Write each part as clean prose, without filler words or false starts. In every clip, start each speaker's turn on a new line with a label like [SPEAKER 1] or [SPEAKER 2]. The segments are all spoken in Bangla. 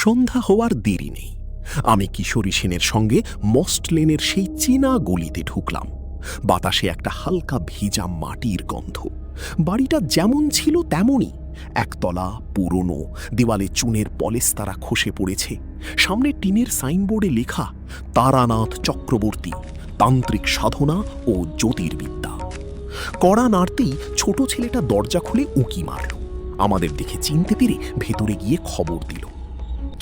[SPEAKER 1] সন্ধ্যা হওয়ার দেরি নেই। আমি কিশোরী সেনের সঙ্গে মস্ট লেনের সেই চেনা গলিতে ঢুকলাম। বাতাসে একটা হালকা ভিজা মাটির গন্ধ। বাড়িটা যেমন ছিল তেমনই, একতলা, পুরনো, দেওয়ালে চুনের পলেস্তারা খসে পড়েছে। সামনে টিনের সাইনবোর্ডে লেখা তারানাথ চক্রবর্তী, তান্ত্রিক সাধনা ও জ্যোতির্বিদ্যা। কড়া নাড়তেই ছোট ছেলেটা দরজা খুলে উঁকি মারল। আমাদের দেখে চিনতে পেরে ভেতরে গিয়ে খবর দিল।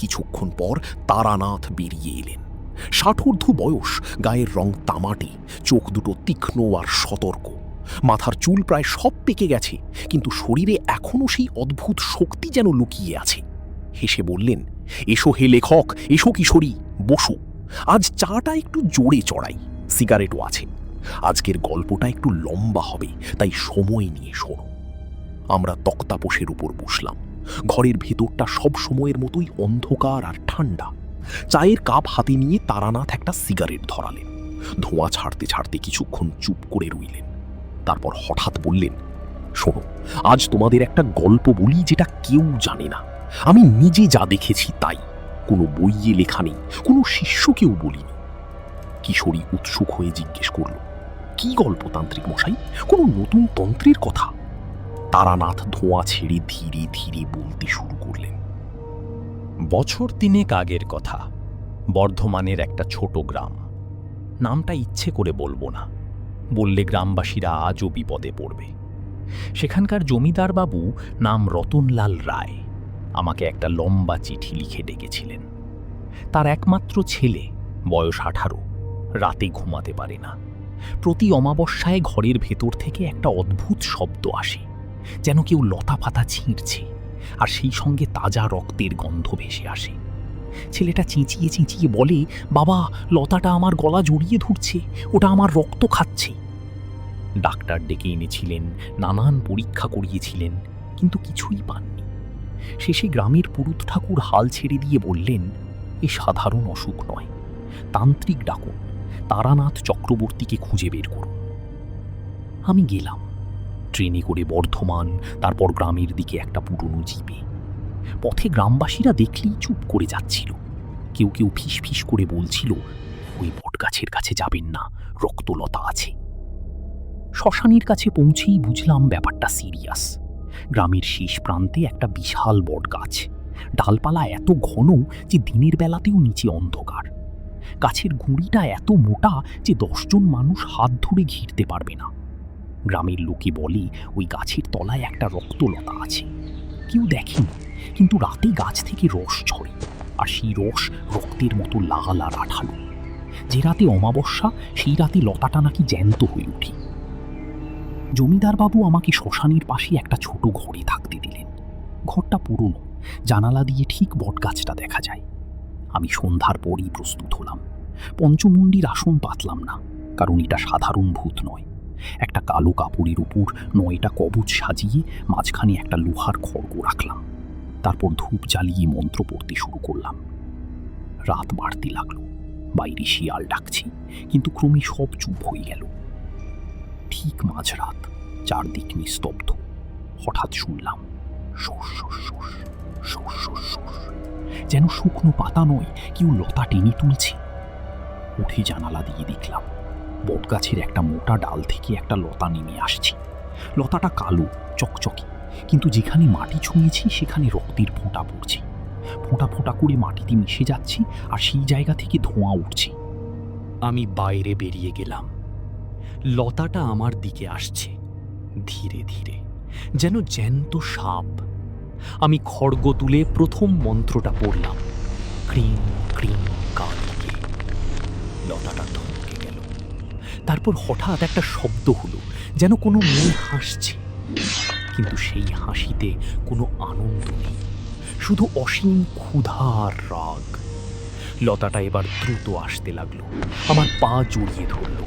[SPEAKER 1] কিছুক্ষণ পর তারানাথ বেরিয়ে এলেন। ষাটোর্ধ্ব বয়স, গায়ের রং তামাটে, চোখ দুটো তীক্ষ্ণ আর সতর্ক। মাথার চুল প্রায় সব পেকে গেছে, কিন্তু শরীরে এখনো সেই অদ্ভুত শক্তি যেন লুকিয়ে আছে। হেসে বললেন, এসো হে লেখক, এসো কিশোরী, বসো। আজ চাটা একটু জোরে চড়াই, সিগারেটও আছে। আজকের গল্পটা একটু লম্বা হবে, তাই সময় নিয়ে শোনো। আমরা তক্তাপোষের উপর বসলাম। ঘরের ভেতরটা সব সময়ের মতোই অন্ধকার আর ঠান্ডা। চায়ের কাপ হাতে নিয়ে তারানাথ একটা সিগারেট ধরালেন। ধোঁয়া ছাড়তে ছাড়তে কিছুক্ষণ চুপ করে রইলেন। তারপর হঠাৎ বললেন, শোনো, আজ তোমাদের একটা গল্প বলি যেটা কেউ জানে না। আমি নিজে যা দেখেছি তাই, কোনো বইয়ে লেখা নেই, কোনো শিষ্যকেও বলিনি। কিশোরী উৎসুক হয়ে জিজ্ঞেস করল, কি গল্প তান্ত্রিক মশাই? কোনো নতুন তন্ত্রের কথা? তারানাথ ধোঁয়া ছেড়ে ধীরে ধীরে বলতে শুরু করলেন।
[SPEAKER 2] বছর 3 আগের কথা। বর্ধমানের একটা ছোট গ্রাম। নামটা ইচ্ছে করে বলবো না, বললে গ্রামবাসীরা আজও বিপদে পড়বে। সেখানকার জমিদার বাবু, নাম রতনলাল রায়, আমাকে একটা লম্বা চিঠি লিখে ডেকেছিলেন। তার একমাত্র ছেলে, বয়স 18, রাতে ঘুমাতে পারে না। প্রতি অমাবস্যায় ঘরের ভেতর থেকে একটা অদ্ভুত শব্দ আসে, যেন কেউ লতা পাতা ছিঁড়ছে, আর সেই সঙ্গে তাজা রক্তের গন্ধ ভেসে আসে। ছেলেটা চেঁচিয়ে চেঁচিয়ে বলে, বাবা, লতাটা আমার গলা জড়িয়ে ধরছে, ওটা আমার রক্ত খাচ্ছে। ডাক্তার ডেকে এনেছিলেন, নানান পরীক্ষা করিয়েছিলেন, কিন্তু কিছুই পাননি। শেষে গ্রামের পুরুত ঠাকুর হাল ছেড়ে দিয়ে বললেন, এ সাধারণ অসুখ নয়, তান্ত্রিক ডাকুন, তারানাথ চক্রবর্তীকে খুঁজে বের করুন। আমি গেলাম ট্রেনে করে বর্ধমান, তারপর গ্রামের দিকে একটা পুরনো জিপে। পথে গ্রামবাসীরা দেখলেই চুপ করে যাচ্ছিল। কেউ কেউ ফিস ফিস করে বলছিল, ওই বটগাছের কাছে যাবেন না, রক্তলতা আছে। শ্মশানের কাছে পৌঁছেই বুঝলাম ব্যাপারটা সিরিয়াস। গ্রামের শেষ প্রান্তে একটা বিশাল বটগাছ, ডালপালা এত ঘন যে দিনের বেলাতেও নিচে অন্ধকার। গাছের গুঁড়িটা এত মোটা যে 10 জন মানুষ হাত ধরে ঘিরতে পারবে না। গ্রামের লোকে বলে, ওই গাছের তলায় একটা রক্তলতা আছে। কেউ দেখেনি, কিন্তু রাতে গাছ থেকে রস ঝরে, আর সেই রস রক্তের মতো লাল আর আঠালো। যে রাতে অমাবস্যা, সেই রাতে লতাটা নাকি জ্যান্ত হয়ে ওঠে। জমিদার বাবু আমাকে শ্মশানের পাশে একটা ছোট ঘরে থাকতে দিলেন। ঘরটা পুরনো, জানালা দিয়ে ঠিক বটগাছটা দেখা যায়। আমি সন্ধ্যার পরই প্রস্তুত হলাম। পঞ্চমুণ্ডির আসন পাতলাম না, কারণ এটা সাধারণ ভূত নয়। একটা কালো কাপড়ের উপর 9টা কবচ সাজিয়ে মাঝখানে একটা লোহার খড়গ রাখলাম। তারপর ধূপ জ্বালিয়ে মন্ত্র পড়তে শুরু করলাম। রাত বাড়তে লাগলো। বাইরে শিয়াল ডাকছি, কিন্তু ক্রমে সব চুপ হয়ে গেল। ঠিক মাঝরাত, চারদিক নিস্তব্ধ। হঠাৎ শুনলাম শোষ শোষ শোষ শোষ শোষ শোষ, যেন শুকনো পাতা নয়, কেউ লতা টেনে তুলছে। উঠে জানালা দিয়ে দেখলাম বটগাছের একটা মোটা ডাল থেকে একটা লতা নেমে আসছে। লতাটা কালো চকচকে, কিন্তু যেখানে মাটি ছুঁয়েছি সেখানে রক্তের ফোঁটা পড়ছে। ফোঁটা ফোঁটা করে মাটিতে মিশে যাচ্ছে, আর সেই জায়গা থেকে ধোঁয়া উঠছে। আমি বাইরে বেরিয়ে গেলাম। লতাটা আমার দিকে আসছে ধীরে ধীরে, যেন জ্যান্ত সাপ। আমি খড়গ তুলে প্রথম মন্ত্রটা পড়লাম, ক্রিং ক্রিং কালিকে। লতাটা থমকে গেল। তারপর হঠাৎ একটা শব্দ হলো, যেন কোনো মেয়ে হাসছে, কিন্তু সেই হাসিতে কোনো আনন্দ নেই, শুধু অসীম ক্ষুধা আর রাগ। লতাটা এবার দ্রুত আসতে লাগলো, আমার পা জড়িয়ে ধরল।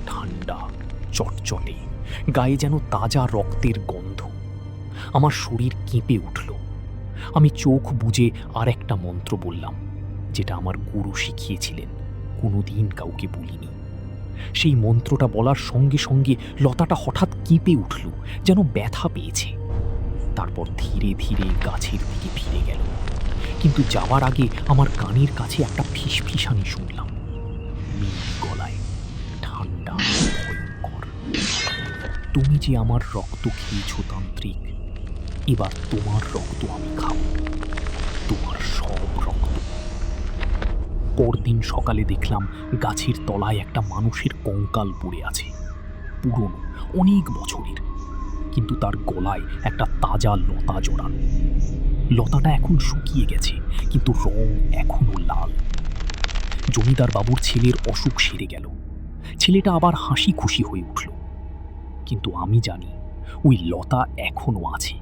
[SPEAKER 2] ঠান্ডা, চটচটে, গায়ে যেন তাজা রক্তের গন্ধ। আমার শরীর কেঁপে উঠল। আমি চোখ বুজে আর একটা মন্ত্র বললাম, যেটা আমার গুরু শিখিয়েছিলেন, কোনোদিন কাউকে বলিনি। সেই মন্ত্রটা বলার সঙ্গে সঙ্গে লতাটা হঠাৎ কেঁপে উঠল, যেন ব্যথা পেয়েছে। তারপর ধীরে ধীরে গাছের দিকে ফিরে গেল।
[SPEAKER 3] কিন্তু যাওয়ার আগে আমার কানের কাছে একটা ফিসফিসানি শুনলাম, মিহি গলায়, ঠান্ডা, ভয়ঙ্কর। তুমি যে আমার রক্ত খেয়েছ তান্ত্রিক, এবার তোমার রক্ত আমি খাবো, তোমার সব রক্ত। পরদিন সকালে দেখলাম গাছের তলায় একটা মানুষের কঙ্কাল পড়ে আছে, পুরনো, অনেক বছরের, কিন্তু তার গলায় একটা তাজা লতা জড়ানো। লতাটা এখন শুকিয়ে গেছে, কিন্তু রং এখনো লাল। জমিদার বাবুর ছেলের অসুখ সেরে গেল, ছেলেটা আবার হাসি খুশি হয়ে উঠল। কিন্তু আমি জানি ওই লতা এখনো আছে,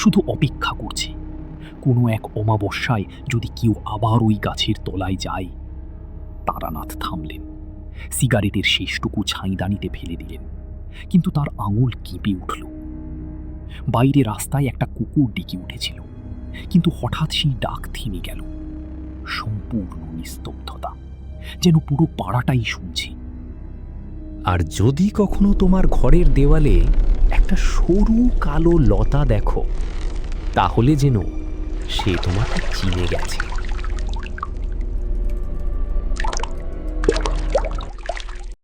[SPEAKER 3] শুধু অপেক্ষা করছে কোনো এক অমাবস্যায় যদি কেউ আবার ওই গাছের তলায় যায়। তারানাথ থামলেন, সিগারেটের শেষটুকু ছাইদানিতে ফেলে দিলেন, কিন্তু তার আঙুল কেঁপে উঠল। বাইরে রাস্তায় একটা কুকুর ডেকে উঠেছিল, কিন্তু হঠাৎ সেই ডাক থেমে গেল। সম্পূর্ণ নিস্তব্ধতা, যেন পুরো পাড়াটাই শুনছে।
[SPEAKER 4] আর যদি কখনো তোমার ঘরের দেওয়ালে একটা সরু কালো লতা দেখো, তাহলে যেন সে তোমাকে চিনে গেছে।